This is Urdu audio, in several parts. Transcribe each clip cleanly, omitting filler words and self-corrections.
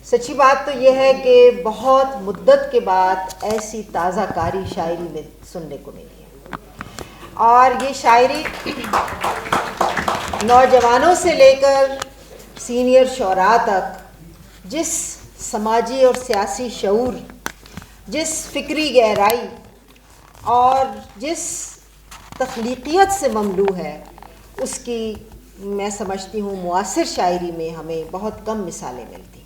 سچی بات تو یہ ہے کہ بہت مدت کے بعد ایسی تازہ کاری شاعری میں سننے کو ملی ہے، اور یہ شاعری نوجوانوں سے لے کر سینئر شعراء تک جس سماجی اور سیاسی شعور، جس فکری گہرائی اور جس تخلیقیت سے مملو ہے، اس کی میں سمجھتی ہوں معاصر شاعری میں ہمیں بہت کم مثالیں ملتی ہیں۔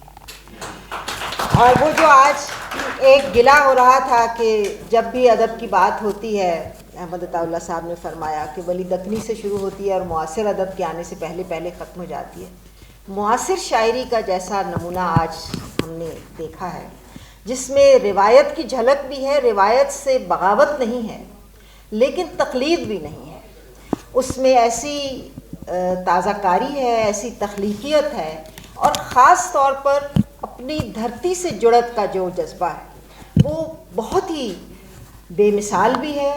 اور وہ جو آج ایک گلہ ہو رہا تھا کہ جب بھی ادب کی بات ہوتی ہے، احمد عطا اللہ صاحب نے فرمایا کہ ولی دکنی سے شروع ہوتی ہے اور معاصر ادب کے آنے سے پہلے پہلے ختم ہو جاتی ہے۔ معاصر شاعری کا جیسا نمونہ آج ہم نے دیکھا ہے، جس میں روایت کی جھلک بھی ہے، روایت سے بغاوت نہیں ہے لیکن تقلید بھی نہیں ہے، اس میں ایسی تازہ کاری ہے، ایسی تخلیقیت ہے، اور خاص طور پر اپنی دھرتی سے جڑت کا جو جذبہ ہے وہ بہت ہی بے مثال بھی ہے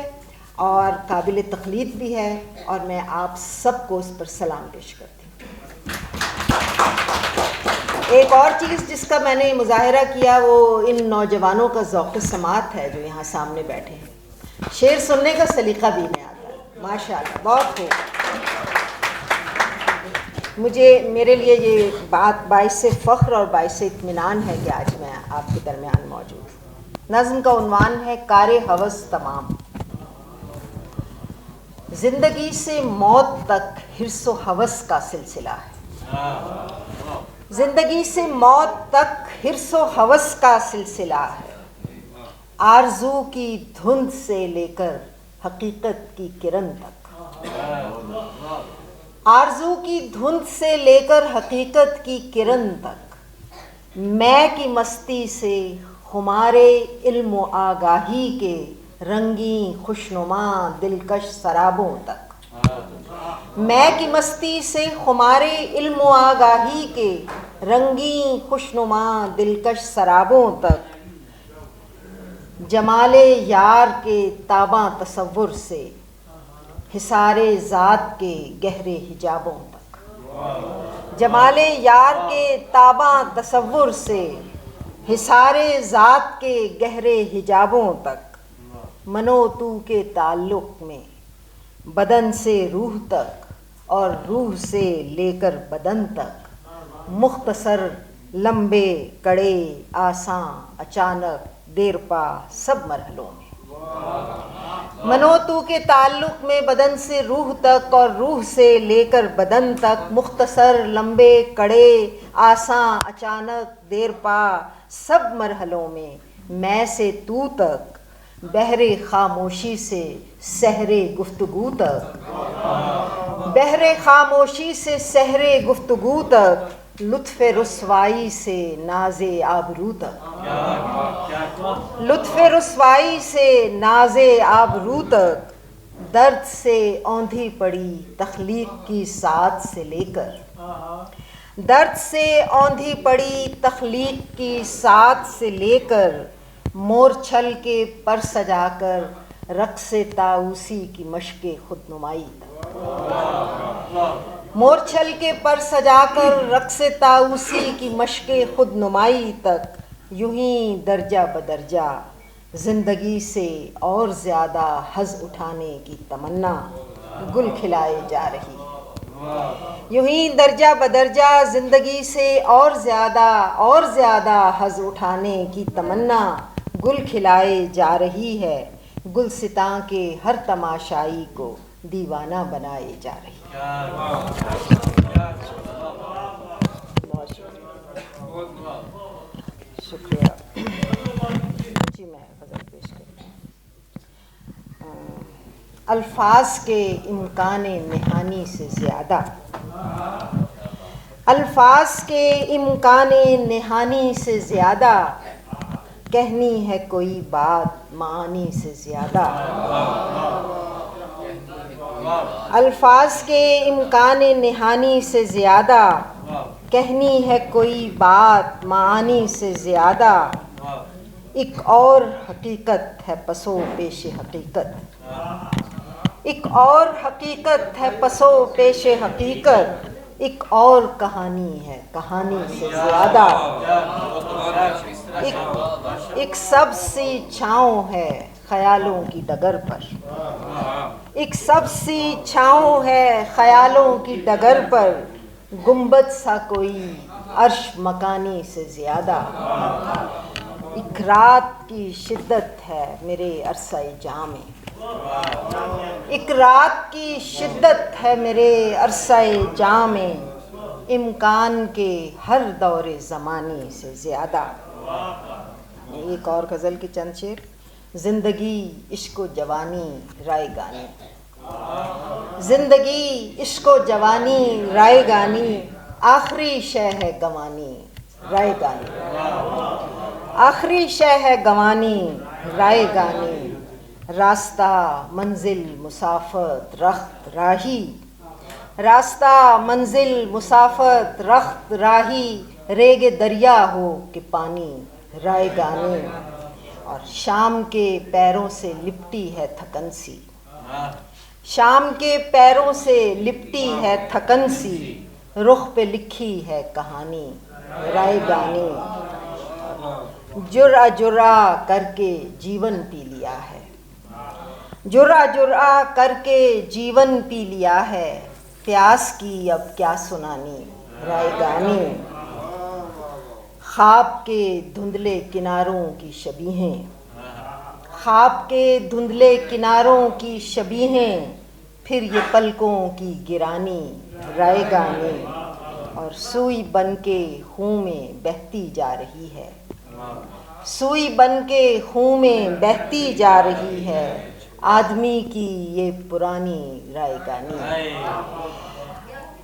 اور قابل تقلید بھی ہے، اور میں آپ سب کو اس پر سلام پیش کرتی ہوں۔ ایک اور چیز جس کا میں نے مظاہرہ کیا وہ ان نوجوانوں کا ذوق سماعت ہے جو یہاں سامنے بیٹھے ہیں۔ شعر سننے کا سلیقہ بھی نہیں آتا ہے، ماشاءاللہ، بہت خوب۔ میرے لیے یہ بات باعث فخر اور باعث اطمینان ہے کہ آج میں آپ کے درمیان موجود ہوں۔ نظم کا عنوان ہے کار ہوس تمام۔ زندگی سے موت تک حرص و ہوس کا سلسلہ ہے، زندگی سے موت تک حرص و ہوس کا سلسلہ ہے، آرزو کی دھند سے لے کر حقیقت کی کرن تک، آرزو کی دھند سے لے کر حقیقت کی کرن تک، میں کی مستی سے خمارے علم و آگاہی کے رنگین خوشنما دلکش سرابوں تک، میں کی مستی سے خمارے علم و آگاہی کے رنگین خوشنما دلکش سرابوں تک، جمال یار کے تاباں تصور سے حصار ذات کے گہرے حجابوں تک، جمال یار کے تاباں تصور سے حصار ذات کے گہرے حجابوں تک، منو تو کے تعلق میں بدن سے روح تک اور روح سے لے کر بدن تک، مختصر لمبے کڑے آساں اچانک دیر پا سب مرحلوں میں، منو تو کے تعلق میں بدن سے روح تک اور روح سے لے کر بدن تک، مختصر لمبے کڑے آساں اچانک دیر پا سب مرحلوں میں سے تو تک، بحر خاموشی سے سحر گفتگو تک، بحر خاموشی سے سحر گفتگو تک، لطف رسوائی سے ناز آبرو تک، لطف رسوائی سے ناز آبرو تک، درد سے اوندھی پڑی تخلیق کی ساعت سے لے کر، درد سے اوندھی پڑی تخلیق کی ساعت سے لے کر، مورچھل کے پر سجا کر رقص طاؤسی کی مشق خود نمائی تک، مورچھل کے پر سجا کر رقص طاؤسی کی مشق خود نمائی تک، یوں ہی درجہ بدرجہ زندگی سے اور زیادہ حظ اٹھانے کی تمنا گل کھلائے جا رہی ہے، یوں ہی درجہ بدرجہ زندگی سے اور زیادہ حظ اٹھانے کی تمنا گل کھلائے جا رہی ہے، گلستاں کے ہر تماشائی کو دیوانہ بنائے جا رہی ہے۔ شکریہ جی، میں غزل پیش کرتی ہوں۔ الفاظ کے امکان نہانی سے زیادہ، الفاظ کے امکان نہانی سے زیادہ، کہنی ہے کوئی بات معانی سے زیادہ، الفاظ کے امکان نہانی سے زیادہ، کہنی ہے کوئی بات معانی سے زیادہ، ایک اور حقیقت ہے پسو پیش حقیقت، ایک اور حقیقت ہے پسو پیش حقیقت، ایک اور کہانی ہے کہانی سے زیادہ، ایک سب سی چھاؤں ہے خیالوں کی ڈگر پر، ایک سب سی چھاؤں ہے خیالوں کی ڈگر پر، گنبد سا کوئی عرش مکانی سے زیادہ، ایک رات کی شدت ہے میرے عرصہ جاں میں، ایک رات کی شدت ہے میرے عرصہ جاں میں، امکان کے ہر دور زمانے سے زیادہ۔ ایک اور غزل کے چند شعر۔ زندگی عشق و جوانی رائے گانی، زندگی عشق و جوانی رائے گانی، آخری شے ہے گوانی رائے گانی، آخری شے ہے گوانی رائے گانی، راستہ منزل مسافت رخت راہی، راستہ منزل مسافت رخت راہی، ریگ دریا ہو کہ پانی رائے گانی، اور شام کے پیروں سے لپٹی ہے تھکن سی، شام کے پیروں سے لپٹی ہے تھکن سی، رخ پہ لکھی ہے کہانی رائے گانی، جرعہ جرعہ کر کے جیون پی لیا ہے، جرعہ جرعہ کر کے جیون پی لیا ہے، پیاس کی اب کیا سنانی رائے گانی، خواب کے دھندلے کناروں کی شبیہیں، خواب کے دھندلے کناروں کی شبیہیں، پھر یہ پلکوں کی گرانی رائے گانی، اور سوئی بن کے خوں میں بہتی جا رہی ہے، سوئی بن کے خوں میں بہتی جا رہی ہے، آدمی کی یہ پرانی رائے گانی،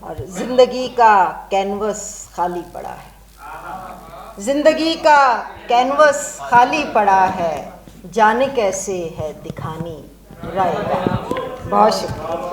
اور زندگی کا کینوس خالی پڑا ہے، زندگی کا کینوس خالی پڑا ہے، جانے کیسے ہے دکھانی رائے گانی۔ بہت شکریہ۔